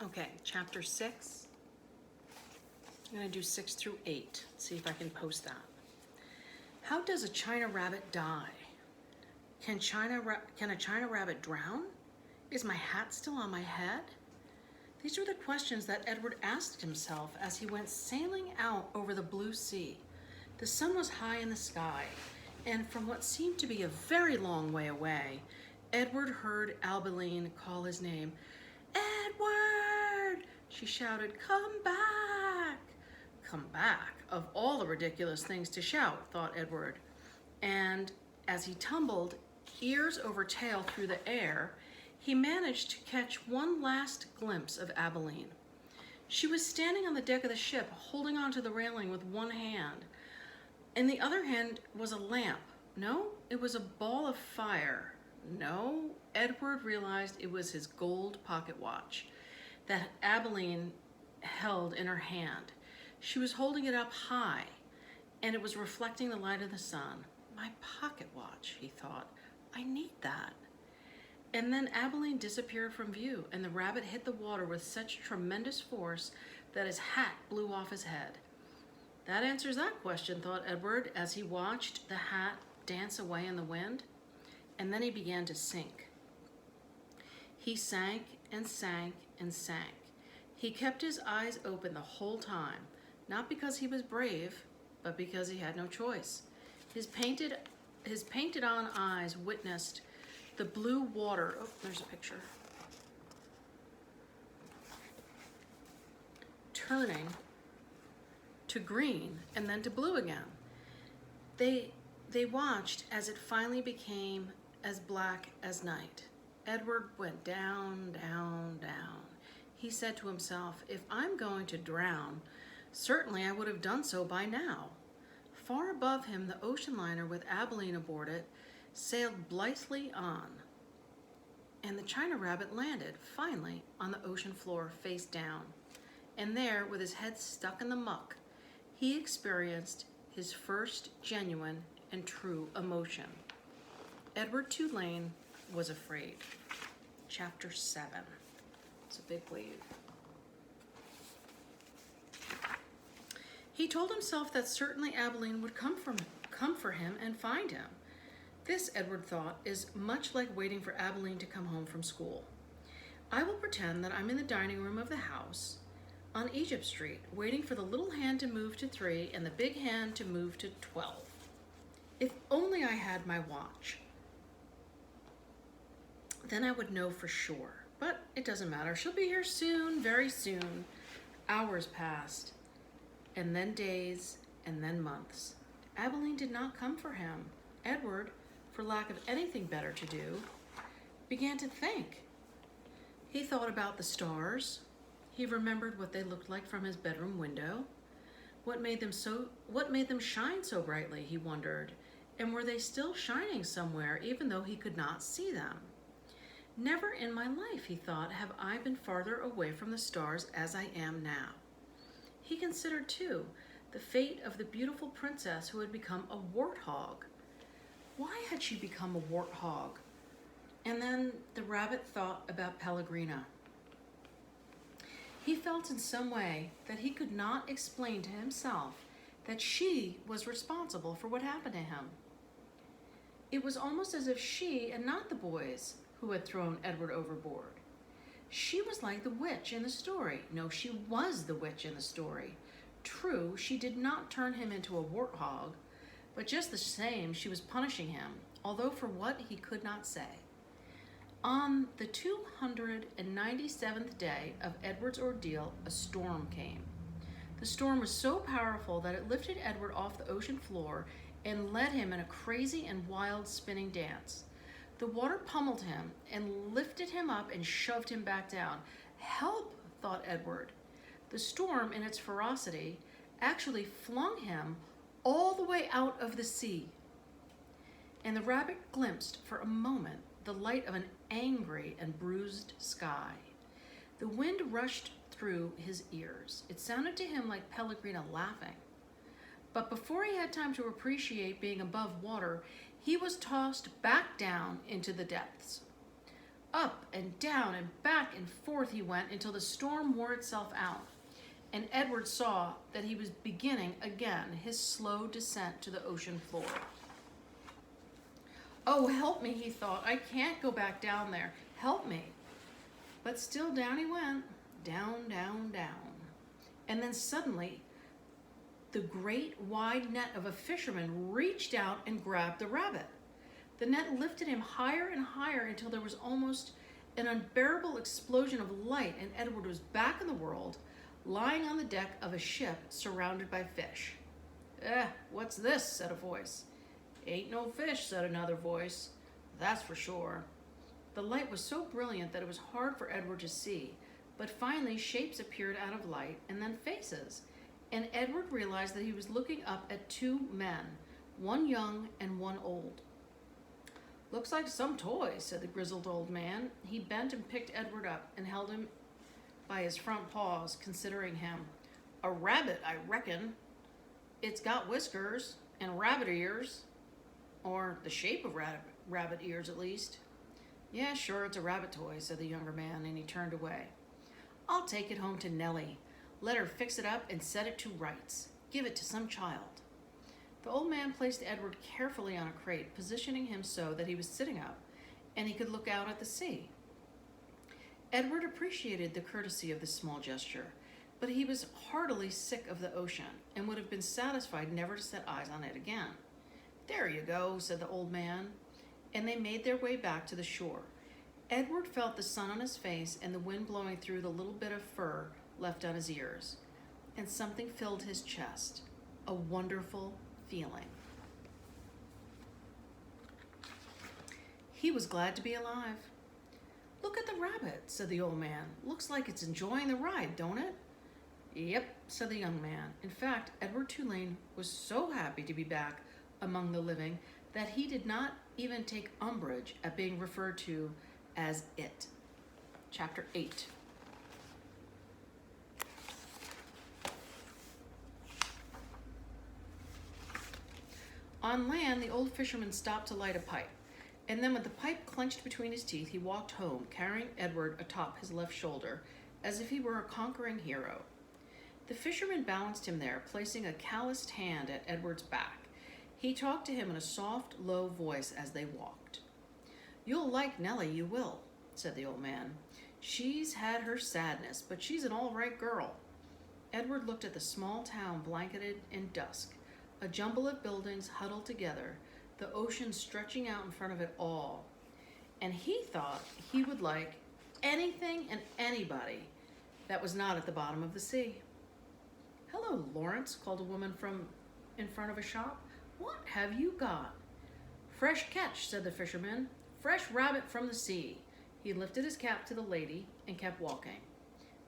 Okay, chapter 6. I'm going to do 6 through 8. See if I can post that. How does a China rabbit die? Can a China rabbit drown? Is my hat still on my head? These were the questions that Edward asked himself as he went sailing out over the blue sea. The sun was high in the sky, and from what seemed to be a very long way away, Edward heard Albeline call his name. "Edward!" She shouted, "Come back!" Come back? Of all the ridiculous things to shout, thought Edward. And as he tumbled, ears over tail through the air, he managed to catch one last glimpse of Abilene. She was standing on the deck of the ship, holding onto the railing with one hand. In the other hand was a lamp. No, it was a ball of fire. No, Edward realized it was his gold pocket watch that Abilene held in her hand. She was holding it up high, and it was reflecting the light of the sun. My pocket watch, he thought. I need that. And then Abilene disappeared from view, and the rabbit hit the water with such tremendous force that his hat blew off his head. That answers that question, thought Edward, as he watched the hat dance away in the wind. And then he began to sink. He sank and sank and sank. He kept his eyes open the whole time, not because he was brave, but because he had no choice. His painted-on eyes witnessed the blue water. Oh, there's a picture. Turning to green and then to blue again. They watched as it finally became as black as night. Edward went down, down, down. He said to himself, if I'm going to drown, certainly I would have done so by now. Far above him, the ocean liner with Abilene aboard it sailed blithely on. And the China rabbit landed, finally, on the ocean floor face down. And there, with his head stuck in the muck, he experienced his first genuine and true emotion. Edward Tulane was afraid. Chapter 7. It's a big wave. He told himself that certainly Abilene would come for him and find him. This, Edward thought, is much like waiting for Abilene to come home from school. I will pretend that I'm in the dining room of the house on Egypt Street, waiting for the little hand to move to 3 and the big hand to move to 12. If only I had my watch. Then I would know for sure. But it doesn't matter. She'll be here soon, very soon. Hours passed, and then days, and then months. Abilene did not come for him. Edward, for lack of anything better to do, began to think. He thought about the stars. He remembered what they looked like from his bedroom window. What made them shine so brightly, he wondered, and were they still shining somewhere even though he could not see them? Never in my life, he thought, have I been farther away from the stars as I am now. He considered, too, the fate of the beautiful princess who had become a warthog. Why had she become a warthog? And then the rabbit thought about Pellegrina. He felt in some way that he could not explain to himself that she was responsible for what happened to him. It was almost as if she and not the boys who had thrown Edward overboard. She was like the witch in the story. No, she was the witch in the story. True, she did not turn him into a warthog, but just the same, she was punishing him, although for what he could not say. On the 297th day of Edward's ordeal, a storm came. The storm was so powerful that it lifted Edward off the ocean floor and led him in a crazy and wild spinning dance. The water pummeled him and lifted him up and shoved him back down. Help, thought Edward. The storm, in its ferocity, actually flung him all the way out of the sea. And the rabbit glimpsed for a moment the light of an angry and bruised sky. The wind rushed through his ears. It sounded to him like Pellegrina laughing. But before he had time to appreciate being above water, he was tossed back down into the depths. Up and down and back and forth he went until the storm wore itself out, and Edward saw that he was beginning again his slow descent to the ocean floor. Oh, help me, he thought. I can't go back down there. Help me. But still down he went. Down, down, down. And then suddenly, the great wide net of a fisherman reached out and grabbed the rabbit. The net lifted him higher and higher until there was almost an unbearable explosion of light, and Edward was back in the world, lying on the deck of a ship surrounded by fish. What's this? Said a voice. Ain't no fish, said another voice. That's for sure. The light was so brilliant that it was hard for Edward to see, but finally shapes appeared out of light and then faces, and Edward realized that he was looking up at two men, one young and one old. Looks like some toy, said the grizzled old man. He bent and picked Edward up and held him by his front paws, considering him. A rabbit, I reckon. It's got whiskers and rabbit ears, or the shape of rabbit ears at least. Yeah, sure, it's a rabbit toy, said the younger man, and he turned away. I'll take it home to Nellie. Let her fix it up and set it to rights. Give it to some child. The old man placed Edward carefully on a crate, positioning him so that he was sitting up and he could look out at the sea. Edward appreciated the courtesy of this small gesture, but he was heartily sick of the ocean and would have been satisfied never to set eyes on it again. There you go, said the old man, and they made their way back to the shore. Edward felt the sun on his face and the wind blowing through the little bit of fur left on his ears, and something filled his chest, a wonderful feeling. He was glad to be alive. Look at the rabbit, said the old man. Looks like it's enjoying the ride, don't it? Yep, said the young man. In fact, Edward Tulane was so happy to be back among the living that he did not even take umbrage at being referred to as it. Chapter 8. On land, the old fisherman stopped to light a pipe, and then with the pipe clenched between his teeth, he walked home, carrying Edward atop his left shoulder, as if he were a conquering hero. The fisherman balanced him there, placing a calloused hand at Edward's back. He talked to him in a soft, low voice as they walked. You'll like Nellie, you will, said the old man. She's had her sadness, but she's an all-right girl. Edward looked at the small town blanketed in dusk, a jumble of buildings huddled together, the ocean stretching out in front of it all. And he thought he would like anything and anybody that was not at the bottom of the sea. Hello, Lawrence, called a woman from in front of a shop. What have you got? Fresh catch, said the fisherman. Fresh rabbit from the sea. He lifted his cap to the lady and kept walking.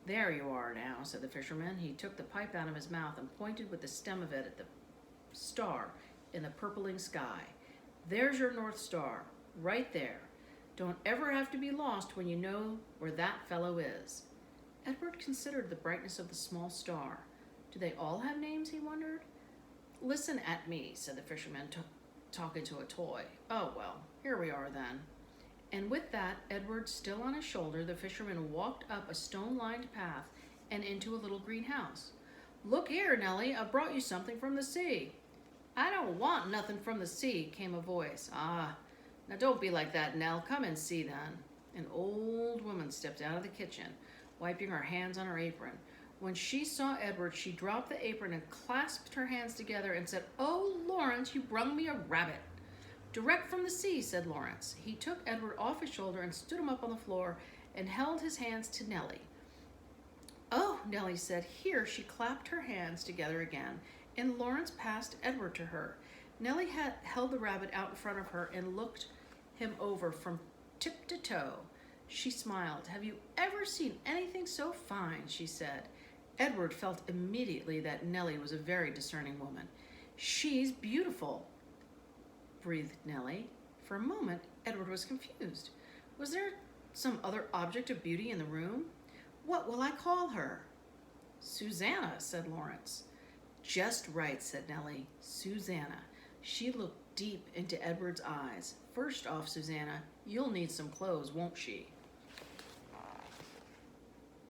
There you are now, said the fisherman. He took the pipe out of his mouth and pointed with the stem of it at the star in the purpling sky. There's your North Star, right there. Don't ever have to be lost when you know where that fellow is. Edward considered the brightness of the small star. Do they all have names, he wondered? Listen at me, said the fisherman, talking to a toy. Oh, well, here we are then. And with that, Edward still on his shoulder, the fisherman walked up a stone-lined path and into a little greenhouse. Look here, Nellie, I brought you something from the sea. I don't want nothing from the sea, came a voice. Ah, now don't be like that, Nell. Come and see then. An old woman stepped out of the kitchen, wiping her hands on her apron. When she saw Edward, she dropped the apron and clasped her hands together and said, Oh, Lawrence, you brung me a rabbit. Direct from the sea, said Lawrence. He took Edward off his shoulder and stood him up on the floor and held his hands to Nellie. Oh, Nellie said. Here, she clapped her hands together again, and Lawrence passed Edward to her. Nellie had held the rabbit out in front of her and looked him over from tip to toe. She smiled. Have you ever seen anything so fine? She said. Edward felt immediately that Nellie was a very discerning woman. She's beautiful, breathed Nellie. For a moment, Edward was confused. Was there some other object of beauty in the room? What will I call her? Susanna, said Lawrence. Just right, said Nellie. Susanna. She looked deep into Edward's eyes. First off, Susanna, you'll need some clothes, won't she?